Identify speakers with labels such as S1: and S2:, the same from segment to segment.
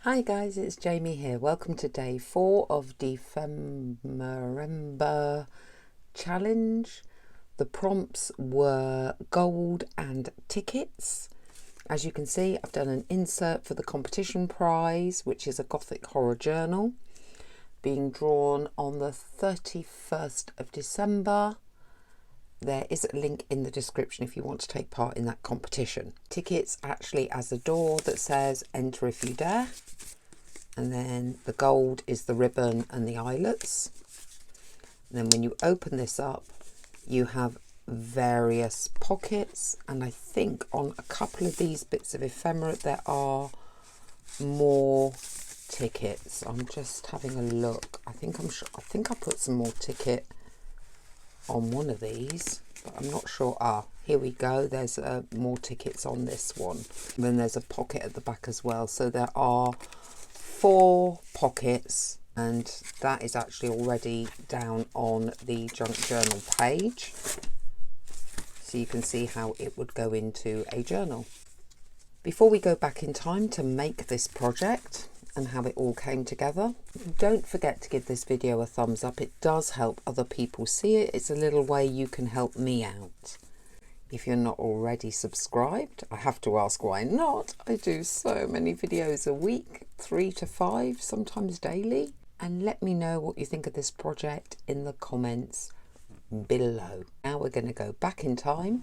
S1: Hi guys, it's Jamie here. Welcome to day 4 of Dephemerember challenge. The prompts were gold and tickets. As you can see, I've done an insert for the competition prize, which is a Gothic horror journal, being drawn on the 31st of December. There is a link in the description if you want to take part in that competition. Tickets actually as a door that says enter if you dare. And then the gold is the ribbon and the eyelets. And then when you open this up, you have various pockets. And I think on a couple of these bits of ephemera, there are more tickets. I'm just having a look. I think I put some more ticket on one of these, but I'm not sure. Here we go. There's more tickets on this one. And then there's a pocket at the back as well. So there are 4 pockets, and that is actually already down on the junk journal page, so you can see how it would go into a journal. Before we go back in time to make this project and how it all came together, don't forget to give this video a thumbs up. It does help other people see it. It's a little way you can help me out. If you're not already subscribed, I have to ask why not. I do so many videos a week, 3 to 5, sometimes daily. And let me know what you think of this project in the comments below. Now we're going to go back in time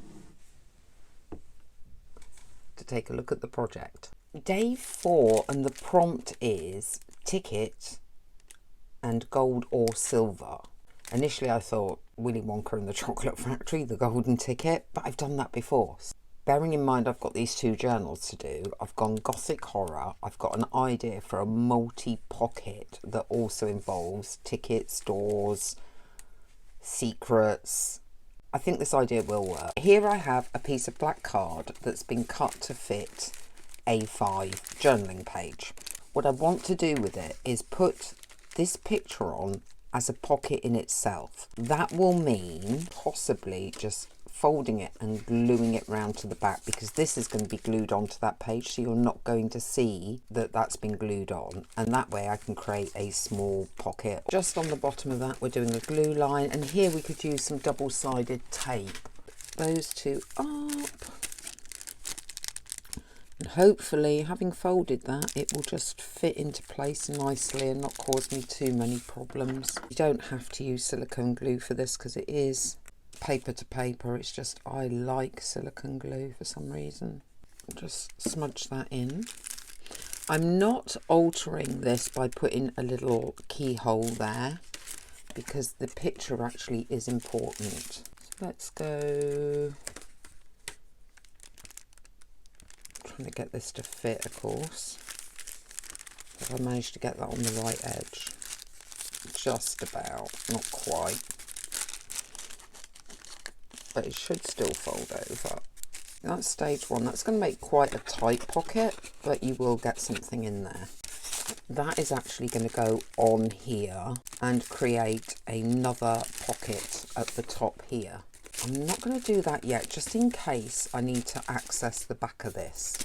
S1: to take a look at the project. Day 4, and the prompt is ticket and gold or silver. Initially I thought Willy Wonka and the Chocolate Factory, the golden ticket, but I've done that before. Bearing in mind I've got these 2 journals to do, I've gone Gothic horror. I've got an idea for a multi-pocket that also involves tickets, doors, secrets. I think this idea will work. Here I have a piece of black card that's been cut to fit A5 journaling page. What I want to do with it is put this picture on as a pocket in itself. That will mean possibly just folding it and gluing it round to the back, because this is going to be glued onto that page, so you're not going to see that that's been glued on, and that way I can create a small pocket. Just on the bottom of that we're doing a glue line, and here we could use some double-sided tape. Those 2 up, and hopefully, having folded that, it will just fit into place nicely and not cause me too many problems. You don't have to use silicone glue for this because it is paper to paper. It's just I like silicone glue for some reason. Just smudge that in. I'm not altering this by putting a little keyhole there, because the picture actually is important. So let's go... Trying to get this to fit, of course, but I managed to get that on the right edge, just about, not quite, but it should still fold over. That's stage 1. That's going to make quite a tight pocket, but you will get something in there. That is actually going to go on here and create another pocket at the top here. I'm not going to do that yet, just in case I need to access the back of this.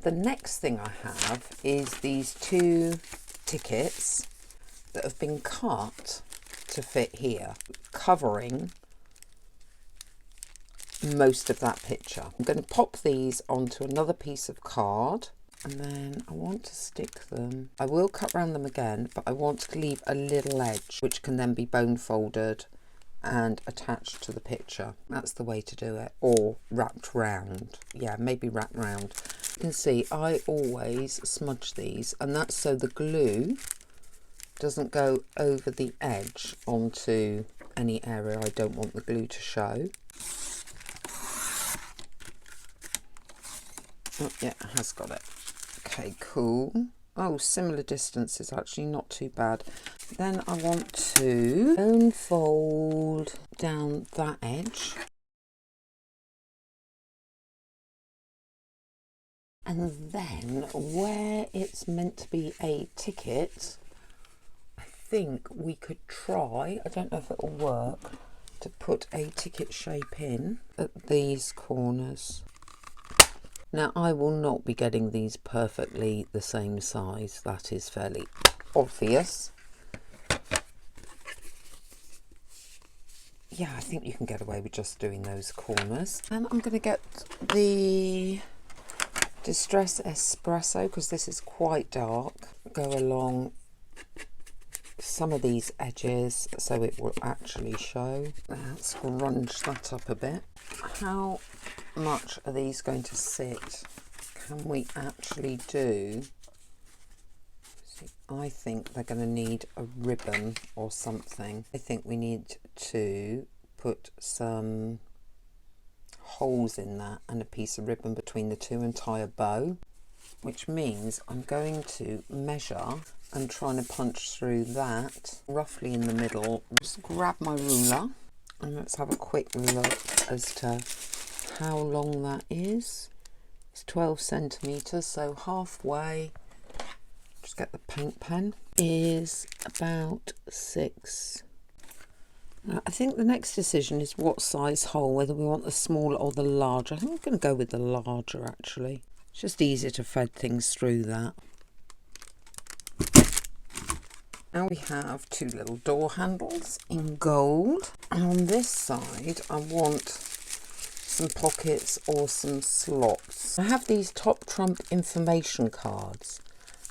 S1: The next thing I have is these 2 tickets that have been cut to fit here, covering most of that picture. I'm going to pop these onto another piece of card, and then I want to stick them. I will cut around them again, but I want to leave a little edge, which can then be bone folded and attached to the picture. That's the way to do it, or wrapped round. Yeah, maybe wrapped round. You can see I always smudge these, and that's so the glue doesn't go over the edge onto any area I don't want the glue to show. Oh yeah, it has got it. Okay, cool. Oh, similar distance is actually not too bad. Then I want to bone fold down that edge. And then where it's meant to be a ticket, I think we could try, I don't know if it will work, to put a ticket shape in at these corners. Now I will not be getting these perfectly the same size, that is fairly obvious. Yeah, I think you can get away with just doing those corners. And I'm going to get the Distress Espresso, because this is quite dark, go along some of these edges so it will actually show. Let's scrunch that up a bit. How much are these going to sit? Can we actually do? See, I think they're going to need a ribbon or something. I think we need to put some holes in that and a piece of ribbon between the two and tie a bow, which means I'm going to measure and trying to punch through that roughly in the middle. Just grab my ruler and let's have a quick look as to how long that is. It's 12 centimeters, so halfway, just get the paint pen, is about 6. I think the next decision is what size hole, whether we want the smaller or the larger. I think I'm going to go with the larger actually. It's just easier to thread things through that. Now we have 2 little door handles in gold. And on this side I want some pockets or some slots. I have these top trump information cards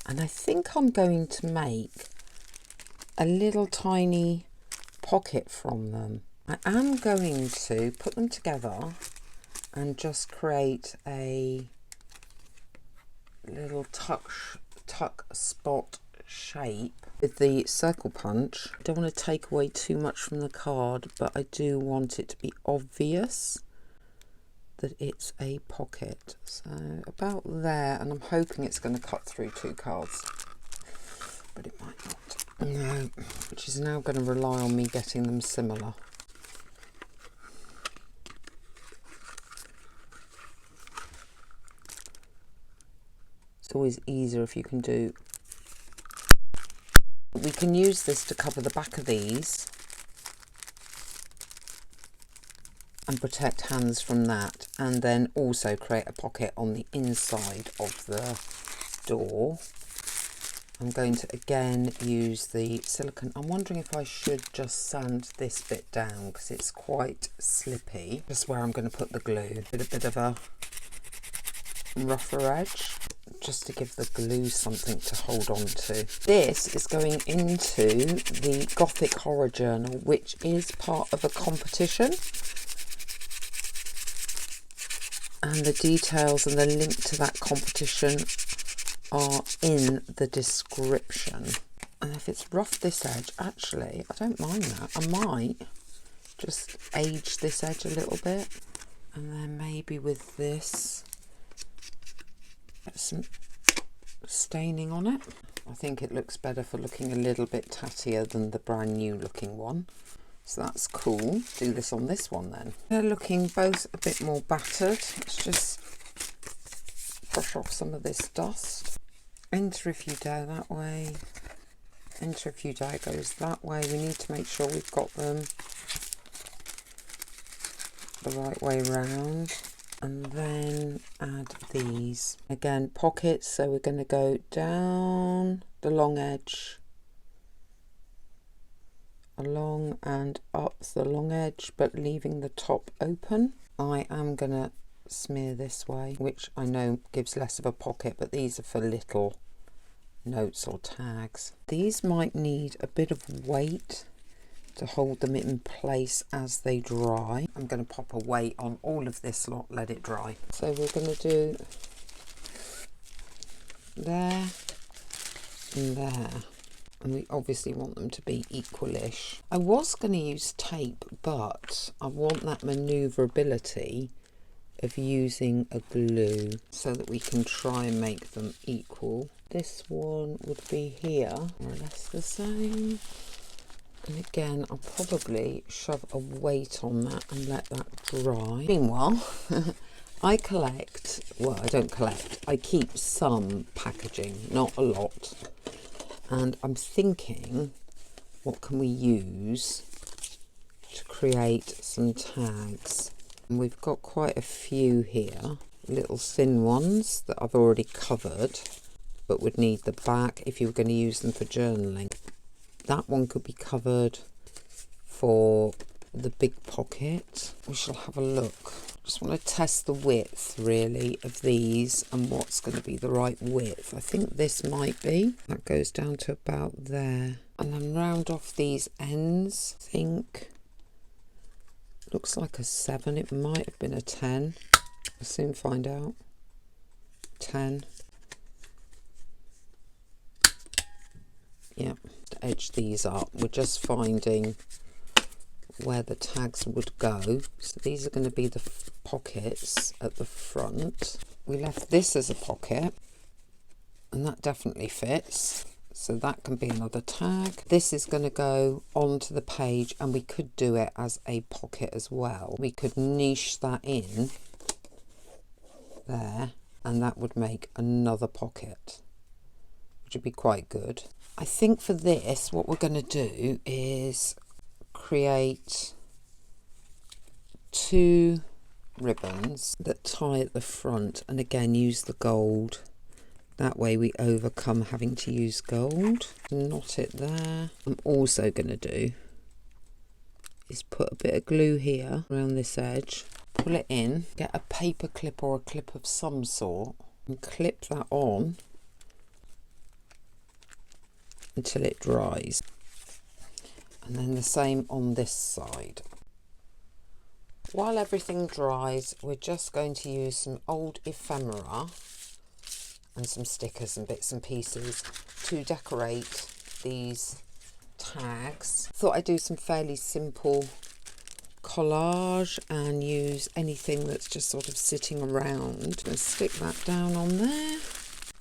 S1: and I think I'm going to make a little tiny pocket from them. I am going to put them together and just create a little tuck spot shape with the circle punch. I don't want to take away too much from the card, but I do want it to be obvious that it's a pocket. So about there, and I'm hoping it's going to cut through 2 cards, but it might not. No, which is now going to rely on me getting them similar. It's always easier if you can do. We can use this to cover the back of these and protect hands from that, and then also create a pocket on the inside of the door. I'm going to again use the silicone. I'm wondering if I should just sand this bit down because it's quite slippy. Just where I'm going to put the glue. A bit of a rougher edge, just to give the glue something to hold on to. This is going into the Gothic Horror Journal, which is part of a competition. And the details and the link to that competition are in the description. And if it's rough this edge, actually I don't mind that. I might just age this edge a little bit, and then maybe with this get some staining on it. I think it looks better for looking a little bit tattier than the brand new looking one, so that's cool. Do this on this one then. They're looking both a bit more battered. Let's just brush off some of this dust. Enter if you dare that way, enter if you dare goes that way. We need to make sure we've got them the right way round, and then add these. Again, pockets, so we're going to go down the long edge, along and up the long edge, but leaving the top open. I am going to smear this way, which I know gives less of a pocket, but these are for little notes or tags. These might need a bit of weight to hold them in place as they dry. I'm going to pop a weight on all of this lot, let it dry. So we're going to do there and there, and we obviously want them to be equalish. I was going to use tape, but I want that maneuverability of using a glue so that we can try and make them equal. This one would be here, more or less the same. And again, I'll probably shove a weight on that and let that dry. Meanwhile, I collect, well, I don't collect, I keep some packaging, not a lot. And I'm thinking, what can we use to create some tags? And we've got quite a few here. little thin ones that I've already covered, but would need the back if you were going to use them for journaling. That one could be covered for the big pocket. We shall have a look. Just want to test the width really of these and what's going to be the right width. I think this might be. That goes down to about there. And then round off these ends. I think looks like a 7. It might have been a 10. We'll soon find out. 10. Yeah, to edge these up. We're just finding where the tags would go. So these are going to be the pockets at the front. We left this as a pocket and that definitely fits. So that can be another tag. This is going to go onto the page and we could do it as a pocket as well. We could niche that in there and that would make another pocket, which would be quite good. I think for this what we're going to do is create 2 ribbons that tie at the front and again use the gold. That way we overcome having to use gold. Knot it there. I'm also going to do is put a bit of glue here around this edge, pull it in, get a paper clip or a clip of some sort and clip that on until it dries. And then the same on this side. While everything dries, we're just going to use some old ephemera and some stickers and bits and pieces to decorate these tags. Thought I'd do some fairly simple collage and use anything that's just sort of sitting around. Let's stick that down on there.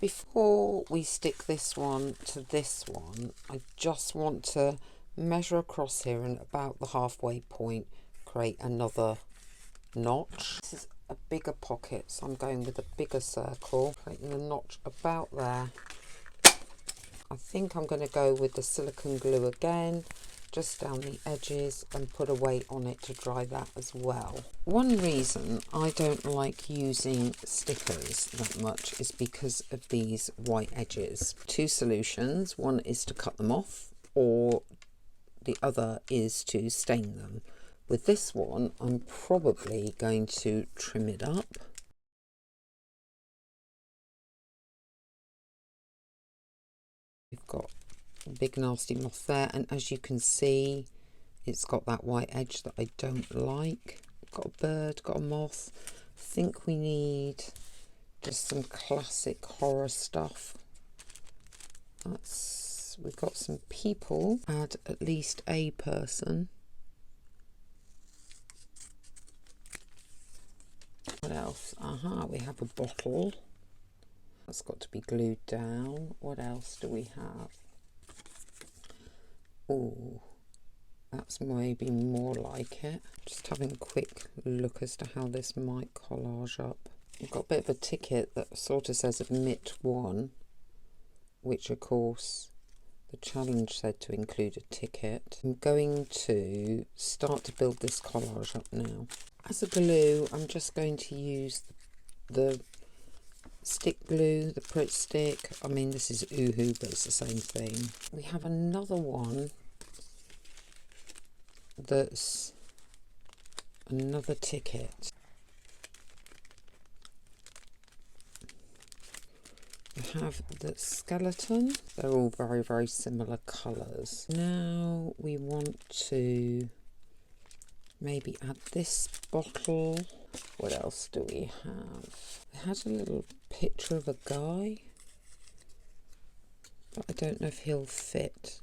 S1: Before we stick this one to this one, I just want to measure across here and about the halfway point create another notch. This is a bigger pocket, so I'm going with a bigger circle, creating a notch about there. I think I'm going to go with the silicone glue again, just down the edges, and put a weight on it to dry that as well. One reason I don't like using stickers that much is because of these white edges. 2 solutions. One is to cut them off, or the other is to stain them. With this one, I'm probably going to trim it up. We've got a big nasty moth there, and as you can see, it's got that white edge that I don't like. Got a bird, got a moth. I think we need just some classic horror stuff. We've got some people. Add at least a person. What else? We have a bottle. That's got to be glued down. What else do we have? Oh, that's maybe more like it. Just having a quick look as to how this might collage up. We've got a bit of a ticket that sort of says admit 1, which of course the challenge said to include a ticket. I'm going to start to build this collage up now. As a glue, I'm just going to use the stick glue, the Pritt stick. I mean, this is Oohoo, but it's the same thing. We have another one that's another ticket. We have the skeleton. They're all very, very similar colours. Now we want to maybe add this bottle. What else do we have? It has a little picture of a guy, but I don't know if he'll fit.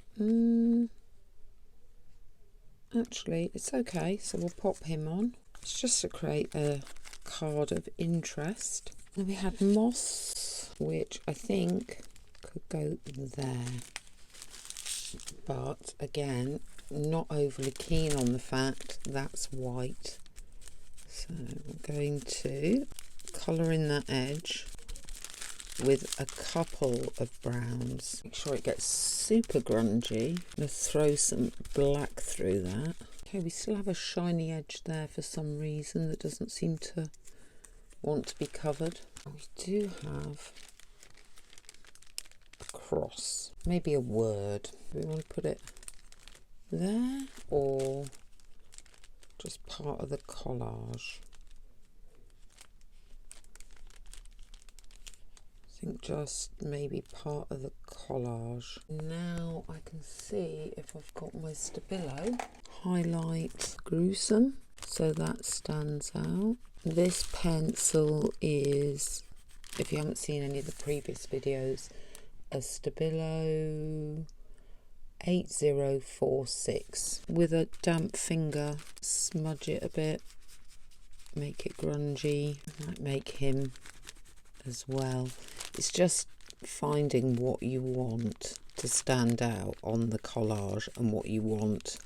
S1: Actually, it's okay, so we'll pop him on. It's just to create a card of interest. Then we had moss, which I think could go there, but again, not overly keen on the fact that's white. So I'm going to colour in that edge with a couple of browns. Make sure it gets super grungy. I'm going to throw some black through that. Okay, we still have a shiny edge there for some reason that doesn't seem to want to be covered. We do have a cross, maybe a word. Do we want to put it there or just part of the collage? I think just maybe part of the collage. Now I can see if I've got my Stabilo. Highlight gruesome, so that stands out. This pencil is, if you haven't seen any of the previous videos, a Stabilo 8046. With a damp finger, smudge it a bit, make it grungy. Might make him as well. It's just finding what you want to stand out on the collage and what you want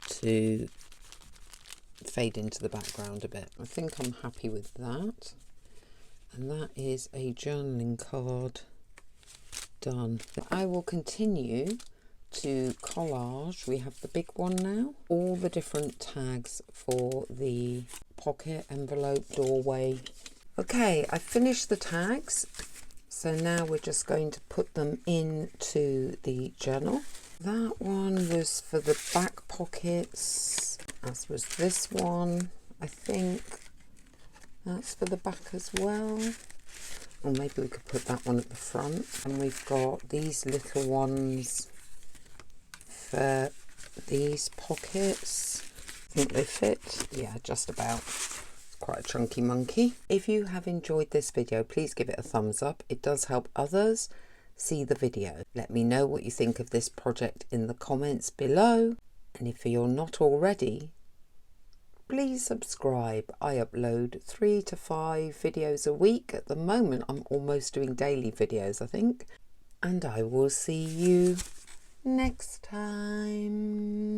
S1: to fade into the background a bit. I think I'm happy with that. And that is a journaling card done. I will continue to collage. We have the big one now. All the different tags for the pocket, envelope, doorway. Okay, I finished the tags. So now we're just going to put them into the journal. That one was for the back pockets, as was this one. I think that's for the back as well. Or maybe we could put that one at the front. And we've got these little ones for these pockets. I think they fit. Yeah, just about. Quite a chunky monkey. If you have enjoyed this video, please give it a thumbs up. It does help others see the video. Let me know what you think of this project in the comments below. And if you're not already, please subscribe. I upload 3 to 5 videos a week. At the moment, I'm almost doing daily videos, I think. And I will see you next time.